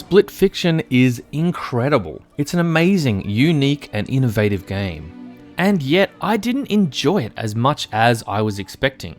Split Fiction is incredible. It's an amazing, unique, and innovative game. And yet, I didn't enjoy it as much as I was expecting.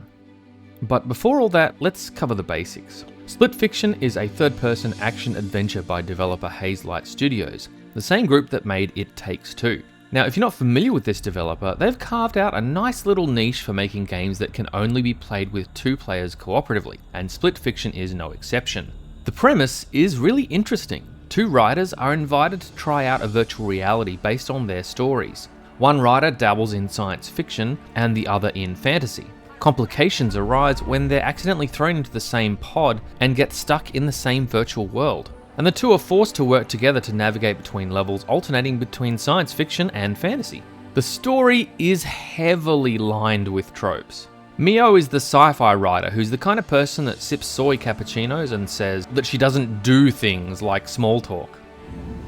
But before all that, let's cover the basics. Split Fiction is a third-person action-adventure by developer Hazelight Studios, the same group that made It Takes Two. Now, if you're not familiar with this developer, they've carved out a nice little niche for making games that can only be played with two players cooperatively, and Split Fiction is no exception. The premise is really interesting. Two writers are invited to try out a virtual reality based on their stories. One writer dabbles in science fiction and the other in fantasy. Complications arise when they're accidentally thrown into the same pod and get stuck in the same virtual world. And the two are forced to work together to navigate between levels alternating between science fiction and fantasy. The story is heavily lined with tropes. Mio is the sci-fi writer who's the kind of person that sips soy cappuccinos and says that she doesn't do things like small talk.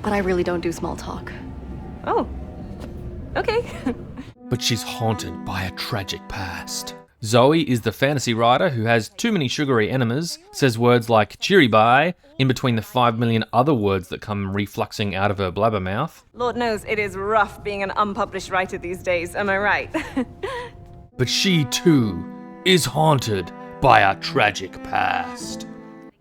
But I really don't do small talk. Oh, okay. But she's haunted by a tragic past. Zoe is the fantasy writer who has too many sugary enemas, says words like cheery bye, in between the 5 million other words that come refluxing out of her blabbermouth. Lord knows it is rough being an unpublished writer these days, am I right? But she too is haunted by a tragic past.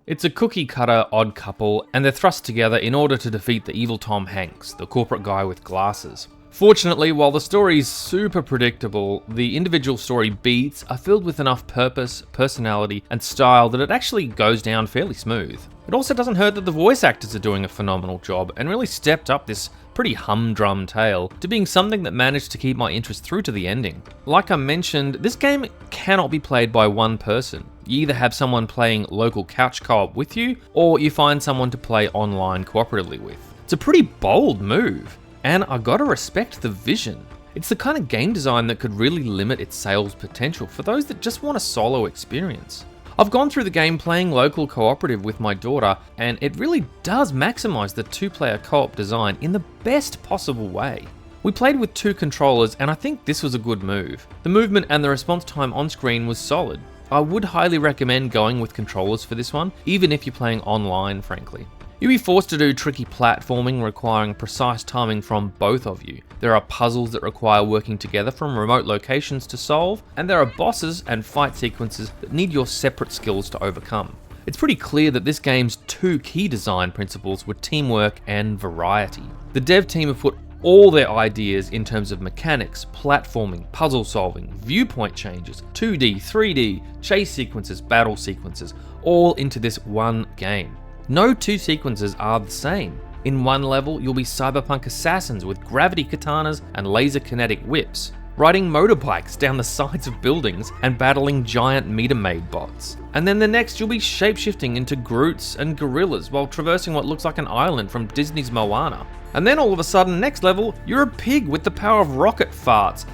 It's a cookie-cutter odd couple, and they're thrust together in order to defeat the evil Tom Hanks, the corporate guy with glasses. Fortunately, while the story is super predictable, the individual story beats are filled with enough purpose, personality, and style that it actually goes down fairly smooth. It also doesn't hurt that the voice actors are doing a phenomenal job and really stepped up this pretty humdrum tale to being something that managed to keep my interest through to the ending. Like I mentioned, this game cannot be played by one person. You either have someone playing local couch co-op with you, or you find someone to play online cooperatively with. It's a pretty bold move. And I gotta respect the vision. It's the kind of game design that could really limit its sales potential for those that just want a solo experience. I've gone through the game playing local cooperative with my daughter, and it really does maximize the two-player co-op design in the best possible way. We played with two controllers, and I think this was a good move. The movement and the response time on screen was solid. I would highly recommend going with controllers for this one, even if you're playing online, frankly. You'll be forced to do tricky platforming requiring precise timing from both of you. There are puzzles that require working together from remote locations to solve, and there are bosses and fight sequences that need your separate skills to overcome. It's pretty clear that this game's two key design principles were teamwork and variety. The dev team have put all their ideas in terms of mechanics, platforming, puzzle solving, viewpoint changes, 2D, 3D, chase sequences, battle sequences, all into this one game. No two sequences are the same. In one level, you'll be cyberpunk assassins with gravity katanas and laser kinetic whips, riding motorbikes down the sides of buildings and battling giant meter-maid bots. And then the next, you'll be shapeshifting into Groots and gorillas while traversing what looks like an island from Disney's Moana. And then all of a sudden, next level, you're a pig with the power of rocket farts,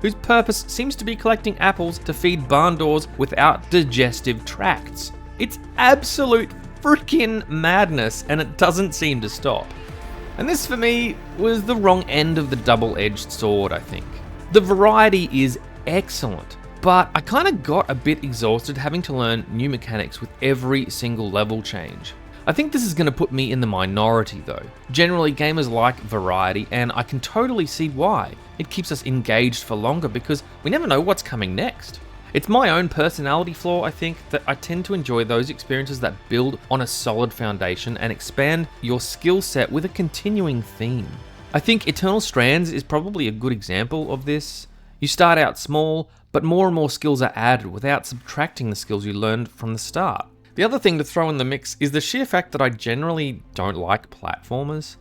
whose purpose seems to be collecting apples to feed barn doors without digestive tracts. It's absolute freaking madness, and it doesn't seem to stop. And this for me was the wrong end of the double-edged sword, I think. The variety is excellent, but I kind of got a bit exhausted having to learn new mechanics with every single level change. I think this is going to put me in the minority though. Generally, gamers like variety, and I can totally see why. It keeps us engaged for longer because we never know what's coming next. It's my own personality flaw, I think, that I tend to enjoy those experiences that build on a solid foundation and expand your skill set with a continuing theme. I think Eternal Strands is probably a good example of this. You start out small, but more and more skills are added without subtracting the skills you learned from the start. The other thing to throw in the mix is the sheer fact that I generally don't like platformers,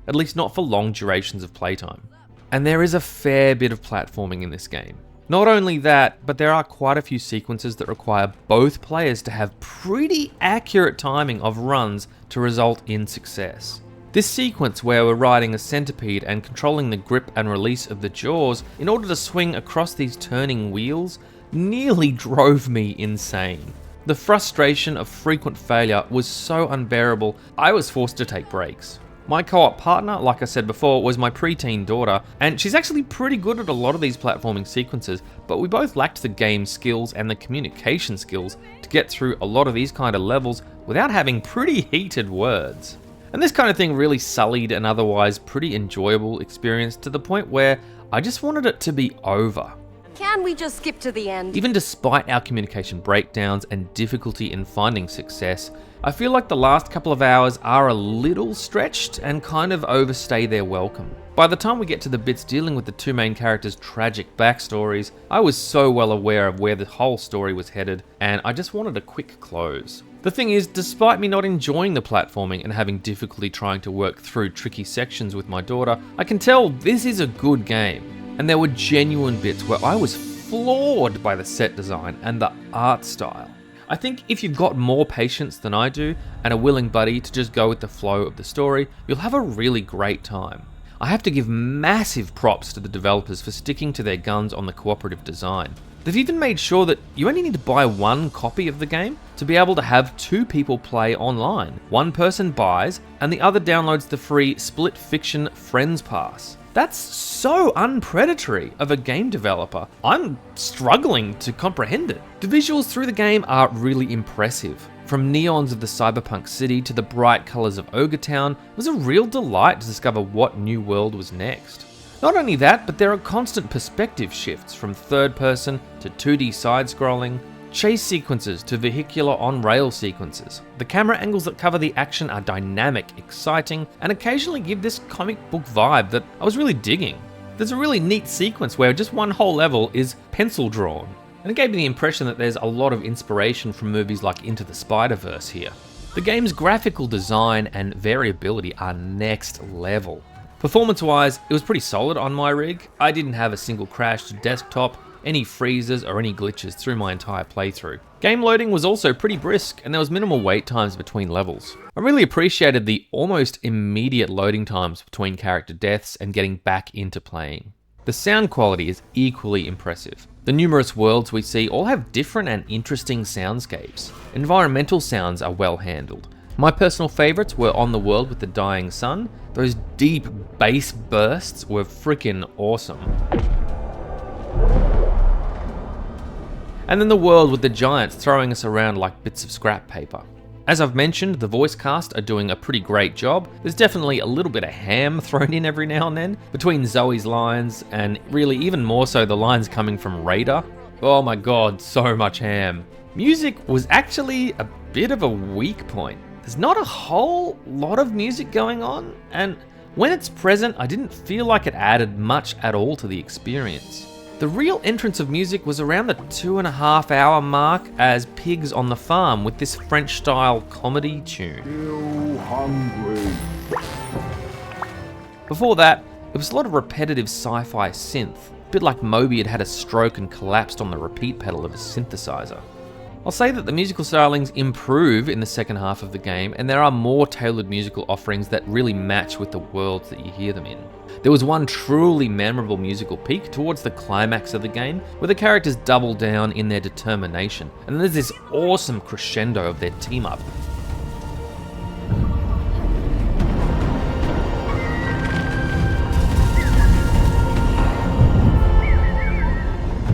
at least not for long durations of playtime. And there is a fair bit of platforming in this game. Not only that, but there are quite a few sequences that require both players to have pretty accurate timing of runs to result in success. This sequence where we're riding a centipede and controlling the grip and release of the jaws in order to swing across these turning wheels nearly drove me insane. The frustration of frequent failure was so unbearable, I was forced to take breaks. My co-op partner, like I said before, was my preteen daughter, and she's actually pretty good at a lot of these platforming sequences, but we both lacked the game skills and the communication skills to get through a lot of these kind of levels without having pretty heated words. And this kind of thing really sullied an otherwise pretty enjoyable experience to the point where I just wanted it to be over. Can we just skip to the end? Even despite our communication breakdowns and difficulty in finding success, I feel like the last couple of hours are a little stretched and kind of overstay their welcome. By the time we get to the bits dealing with the two main characters' tragic backstories, I was so well aware of where the whole story was headed, and I just wanted a quick close. The thing is, despite me not enjoying the platforming and having difficulty trying to work through tricky sections with my daughter, I can tell this is a good game. And there were genuine bits where I was floored by the set design and the art style. I think if you've got more patience than I do and a willing buddy to just go with the flow of the story, you'll have a really great time. I have to give massive props to the developers for sticking to their guns on the cooperative design. They've even made sure that you only need to buy one copy of the game to be able to have two people play online. One person buys and the other downloads the free Split Fiction Friends Pass. That's so unpredatory of a game developer. I'm struggling to comprehend it. The visuals through the game are really impressive. From neons of the cyberpunk city to the bright colours of Ogre Town, it was a real delight to discover what new world was next. Not only that, but there are constant perspective shifts from third person to 2D side-scrolling, chase sequences to vehicular on-rail sequences. The camera angles that cover the action are dynamic, exciting, and occasionally give this comic book vibe that I was really digging. There's a really neat sequence where just one whole level is pencil drawn, and it gave me the impression that there's a lot of inspiration from movies like Into the Spider-Verse here. The game's graphical design and variability are next level. Performance-wise, it was pretty solid on my rig. I didn't have a single crashed desktop, any freezes or any glitches through my entire playthrough. Game loading was also pretty brisk and there was minimal wait times between levels. I really appreciated the almost immediate loading times between character deaths and getting back into playing. The sound quality is equally impressive. The numerous worlds we see all have different and interesting soundscapes. Environmental sounds are well handled. My personal favourites were On the World with the Dying Sun. Those deep bass bursts were freaking awesome. And then the world with the giants throwing us around like bits of scrap paper. As I've mentioned, the voice cast are doing a pretty great job. There's definitely a little bit of ham thrown in every now and then, between Zoe's lines and really even more so the lines coming from Raider. Oh my god, so much ham. Music was actually a bit of a weak point. There's not a whole lot of music going on, and when it's present, I didn't feel like it added much at all to the experience. The real entrance of music was around the 2.5 hour mark as Pigs on the Farm with this French-style comedy tune. You hungry? Before that, it was a lot of repetitive sci-fi synth, a bit like Moby had had a stroke and collapsed on the repeat pedal of a synthesizer. I'll say that the musical stylings improve in the second half of the game, and there are more tailored musical offerings that really match with the worlds that you hear them in. There was one truly memorable musical peak towards the climax of the game, where the characters double down in their determination, and there's this awesome crescendo of their team up.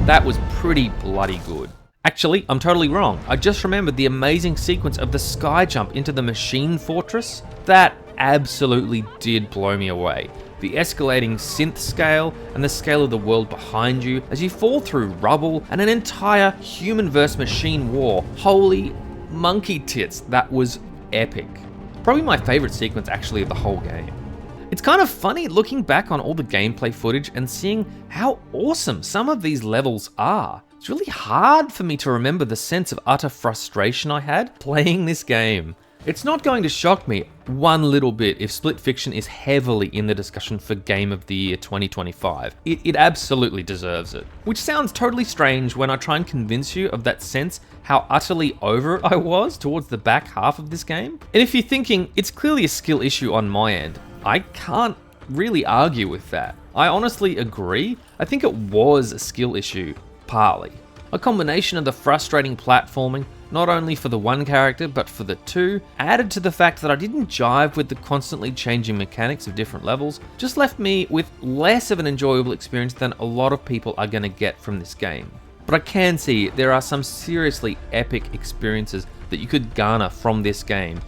That was pretty bloody good. Actually, I'm totally wrong. I just remembered the amazing sequence of the sky jump into the machine fortress. That absolutely did blow me away. The escalating synth scale and the scale of the world behind you as you fall through rubble and an entire human versus machine war. Holy monkey tits, that was epic. Probably my favorite sequence actually of the whole game. It's kind of funny looking back on all the gameplay footage and seeing how awesome some of these levels are. It's really hard for me to remember the sense of utter frustration I had playing this game. It's not going to shock me one little bit if Split Fiction is heavily in the discussion for Game of the Year 2025. It absolutely deserves it. Which sounds totally strange when I try and convince you of that sense how utterly over it I was towards the back half of this game. And if you're thinking, it's clearly a skill issue on my end, I can't really argue with that. I honestly agree. I think it was a skill issue, partly. A combination of the frustrating platforming, not only for the one character but for the two, added to the fact that I didn't jive with the constantly changing mechanics of different levels, just left me with less of an enjoyable experience than a lot of people are going to get from this game. But I can see there are some seriously epic experiences that you could garner from this game.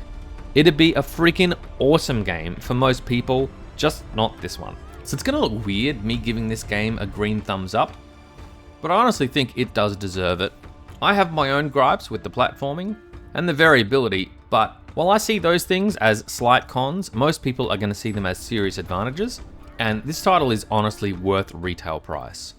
It'd be a freaking awesome game for most people, just not this one. So it's gonna look weird me giving this game a green thumbs up, but I honestly think it does deserve it. I have my own gripes with the platforming and the variability, but while I see those things as slight cons, most people are gonna see them as serious advantages, and this title is honestly worth retail price.